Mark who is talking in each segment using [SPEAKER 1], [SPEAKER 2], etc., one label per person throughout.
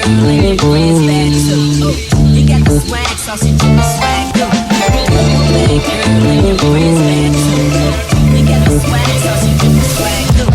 [SPEAKER 1] girl and your friends bad too. You got the swag, so she do the swag too. Bad girl and your friends bad too. You got the swag, so she do the swag too.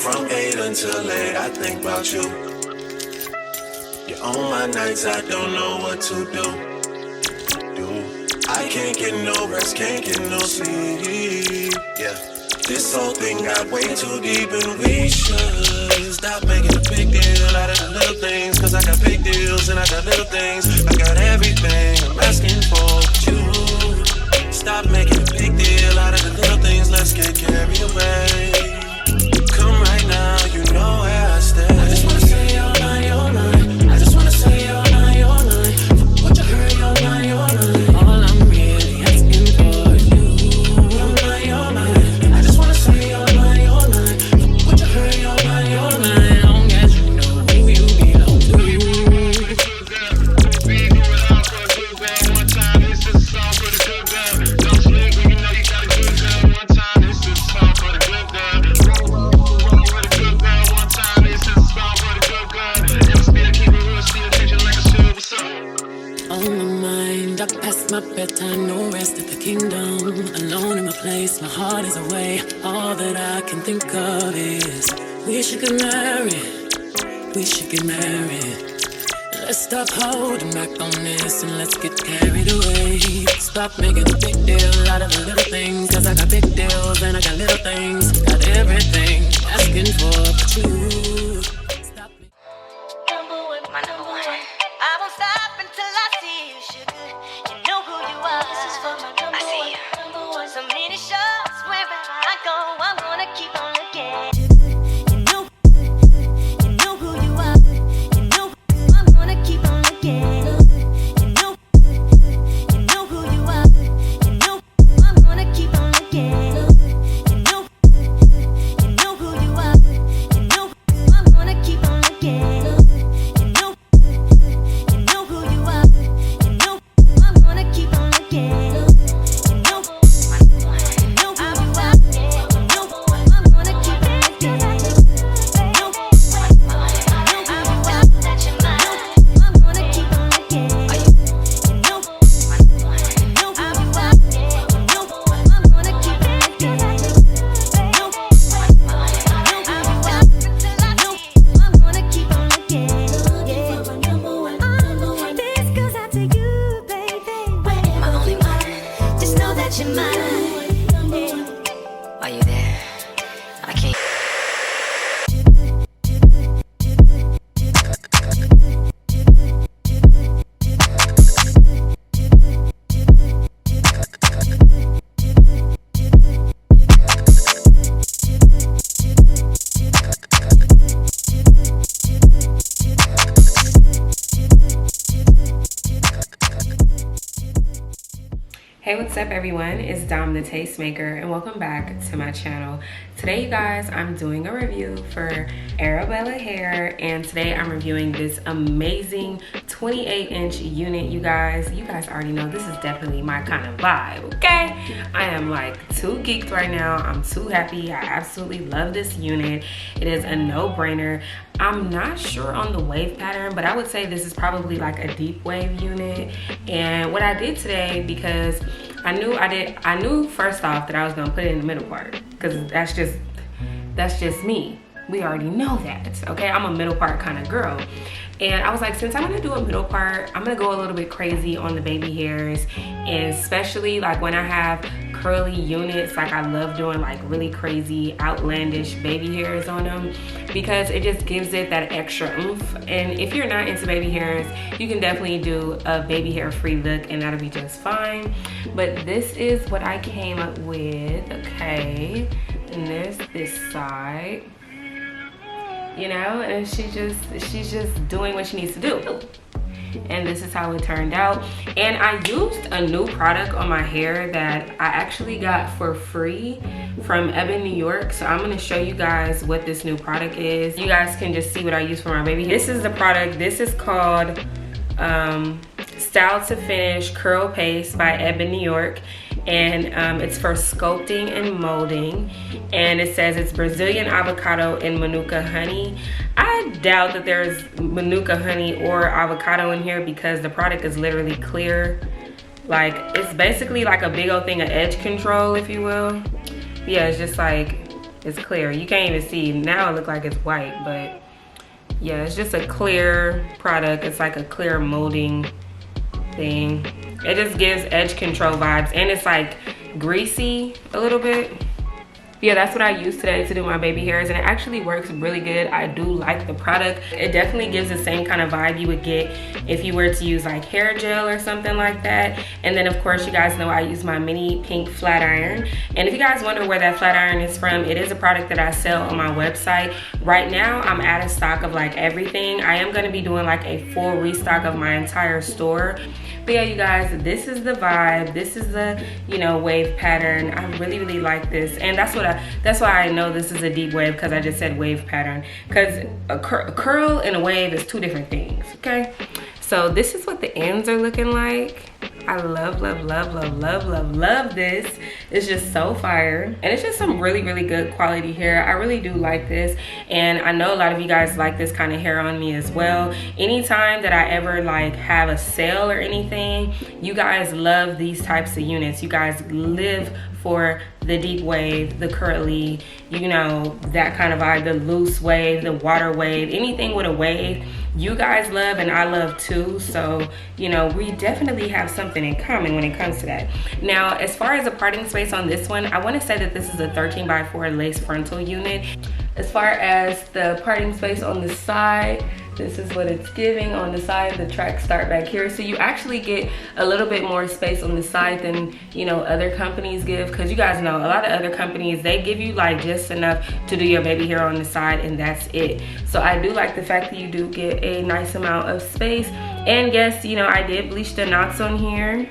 [SPEAKER 2] From 8 until late, I think about you. You're on my nights, I don't know what to do. I can't get no rest, can't get no sleep. Yeah, this whole thing got way too deep, and we should stop making a big deal out of the little things. Cause I got big deals and I got little things. I got everything I'm asking for, but you stop making a big deal out of the little things. Let's get carried away. Come right now, you know where I stay. I just wanna say all night, all night. I just wanna say all night, all night. What you heard, all night, all night. All I'm really asking for is you. All night, all night. I just wanna say all night, all night. What you heard, all night, all night. Long as you know who you belong to. Be going out for a good girl one time. This is a song for the good girl. Don't sleep when you know you got a good girl. all that I can think of is we should get married. We should get married. Let's stop holding back on this and let's get carried away. Stop making a big deal out of the little things, cause I got big deals and I got little things. Got everything asking for but you. Stop me.
[SPEAKER 1] Number one, my number one. I won't stop until I see you, sugar. You know who you are. This is for my number I see you. Number one. So many shots wherever I go, I wanna keep on looking.
[SPEAKER 3] Hey, what's up everyone? It's Dom the Tastemaker and welcome back to my channel. Today you guys, I'm doing a review for Arabella hair, and today I'm reviewing this amazing 28-inch unit. You guys already know this is definitely my kind of vibe, okay? I am like too geeked right now. I'm too happy. I absolutely love this unit. It is a no-brainer. I'm not sure on the wave pattern, but I would say this is probably like a deep wave unit. And what I did today, because I knew first off that I was gonna put it in the middle part, because that's just me. We already know that, okay? I'm a middle part kind of girl. And I was like, since I'm gonna do a middle part, I'm gonna go a little bit crazy on the baby hairs, and especially like when I have curly units, like I love doing like really crazy outlandish baby hairs on them, because it just gives it that extra oomph. And if you're not into baby hairs, you can definitely do a baby hair free look and that'll be just fine. But this is what I came up with, okay? And there's this side, you know, and she's just doing what she needs to do. And this is how it turned out. And I used a new product on my hair that I actually got for free from Ebony, New York. So I'm gonna show you guys what this new product is. You guys can just see what I use for my baby hair. This is the product. This is called Style to Finish Curl Paste by Ebony, New York. And it's for sculpting and molding, and it says it's Brazilian avocado and manuka honey. I doubt that there's manuka honey or avocado in here, because the product is literally clear. Like, it's basically like a big old thing of edge control, if you will. Yeah, it's just like, it's clear. You can't even see. Now it looks like it's white, but yeah, it's just a clear product. It's like a clear molding thing. It just gives edge control vibes, and it's like greasy a little bit. Yeah, that's what I used today to do my baby hairs, and it actually works really good. I do like the product. It definitely gives the same kind of vibe you would get if you were to use like hair gel or something like that. And then of course, you guys know I use my mini pink flat iron. And if you guys wonder where that flat iron is from, it is a product that I sell on my website. Right now, I'm out of stock of like everything. I am gonna be doing like a full restock of my entire store. But yeah, you guys, this is the vibe. This is the, you know, wave pattern. I really like this, and that's why I know this is a deep wave, because I just said wave pattern, because a curl and a wave is two different things, okay? So this is what the ends are looking like. I love this. It's just so fire, and it's just some really good quality hair. I really do like this, and I know a lot of you guys like this kind of hair on me as well. Anytime that I ever like have a sale or anything, you guys love these types of units. You guys live for the deep wave, the curly, you know, that kind of vibe, the loose wave, the water wave, anything with a wave, you guys love and I love too. So, you know, we definitely have something in common when it comes to that. Now, as far as the parting space on this one, I want to say that this is a 13x4 lace frontal unit. As far as the parting space on the side, this is what it's giving on the side. The tracks start back here, so you actually get a little bit more space on the side than, you know, other companies give, because you guys know a lot of other companies, they give you like just enough to do your baby hair on the side and that's it. So I do like the fact that you do get a nice amount of space. And yes, you know, I did bleach the knots on here.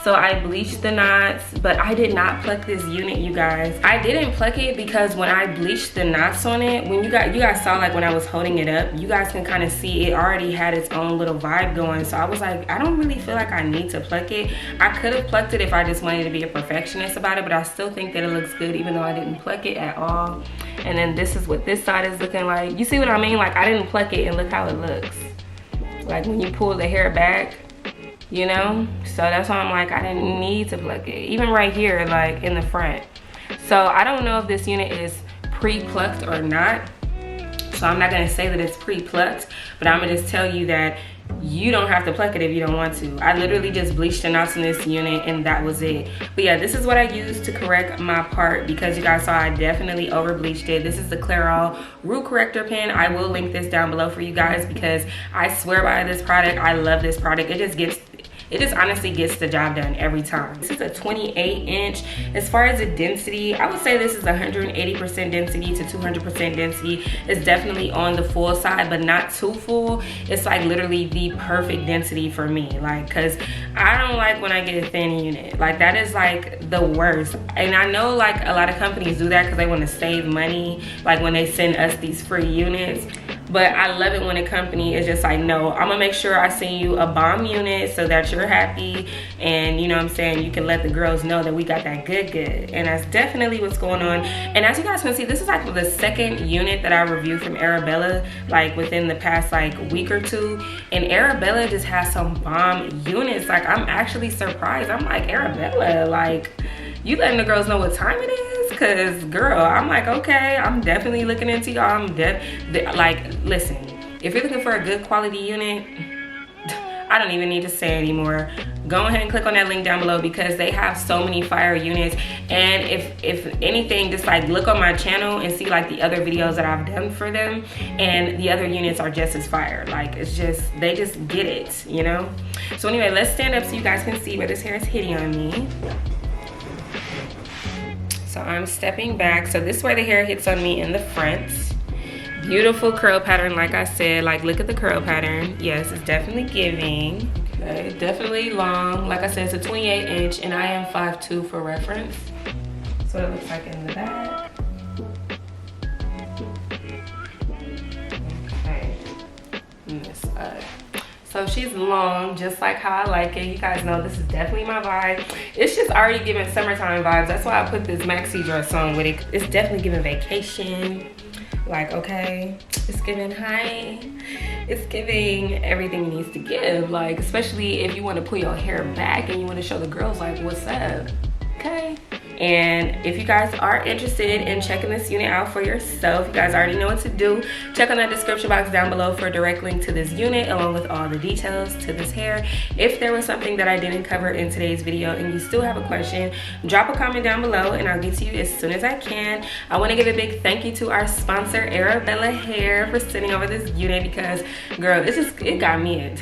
[SPEAKER 3] So I bleached the knots, but I did not pluck this unit, you guys. I didn't pluck it because when I bleached the knots on it, when you guys saw, like when I was holding it up, you guys can kind of see it already had its own little vibe going. So I was like, I don't really feel like I need to pluck it. I could have plucked it if I just wanted to be a perfectionist about it, but I still think that it looks good even though I didn't pluck it at all. And then this is what this side is looking like. You see what I mean? Like, I didn't pluck it and look how it looks. Like when you pull the hair back, you know? So that's why I'm like, I didn't need to pluck it. Even right here, like in the front. So I don't know if this unit is pre-plucked or not. So I'm not gonna say that it's pre-plucked, but I'm gonna just tell you that you don't have to pluck it if you don't want to. I literally just bleached the knots in this unit and that was it. But yeah, this is what I used to correct my part, because you guys saw I definitely over bleached it. This is the Clairol root corrector pen. I will link this down below for you guys because I swear by this product. I love this product. It just honestly gets the job done every time. This is a 28 inch. As far as the density, I would say this is 180% density to 200% density. It's definitely on the full side, but not too full. It's like literally the perfect density for me. Like, cause I don't like when I get a thin unit. Like that is like the worst. And I know like a lot of companies do that because they want to save money. Like when they send us these free units. But I love it when a company is just like, no, I'm gonna make sure I send you a bomb unit so that you're happy, and you know what I'm saying, you can let the girls know that we got that good. And that's definitely what's going on. And as you guys can see, this is like the second unit that I reviewed from Arabella, like within the past like week or two. And Arabella just has some bomb units. Like I'm actually surprised. I'm like, Arabella, like you letting the girls know what time it is? Cause girl, I'm like, okay, I'm definitely looking into y'all. Like, listen, if you're looking for a good quality unit, I don't even need to say anymore. Go ahead and click on that link down below because they have so many fire units. And if anything, just like look on my channel and see like the other videos that I've done for them, and the other units are just as fire. Like it's just, they just get it, you know? So anyway, let's stand up so you guys can see where this hair is hitting on me. So I'm stepping back. So this is where the hair hits on me in the front. Beautiful curl pattern, like I said. Like look at the curl pattern. Yes, it's definitely giving. Okay, definitely long. Like I said, it's a 28 inch and I am 5'2" for reference. So it looks like in the back. Okay, and this side. So she's long, just like how I like it. You guys know this is definitely my vibe. It's just already giving summertime vibes. That's why I put this maxi dress on with it. It's definitely giving vacation. Like, okay, it's giving high. It's giving everything it needs to give. Like, especially if you want to pull your hair back and you want to show the girls like, what's up, okay? And if you guys are interested in checking this unit out for yourself, you guys already know what to do. Check on that description box down below for a direct link to this unit along with all the details to this hair. If there was something that I didn't cover in today's video and you still have a question, drop a comment down below and I'll get to you as soon as I can. I want to give a big thank you to our sponsor, Arabella Hair, for sending over this unit because, girl, it got me in.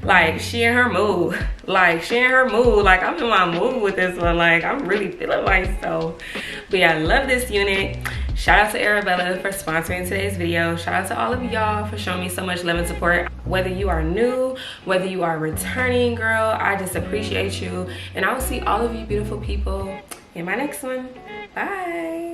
[SPEAKER 3] Like she in her mood. Like I'm in my mood with this one. Like I'm really feeling myself. But yeah, I love this unit. Shout out to Arabella for sponsoring today's video. Shout out to all of y'all for showing me so much love and support. Whether you are new, whether you are returning, girl, I just appreciate you. And I will see all of you beautiful people in my next one. Bye.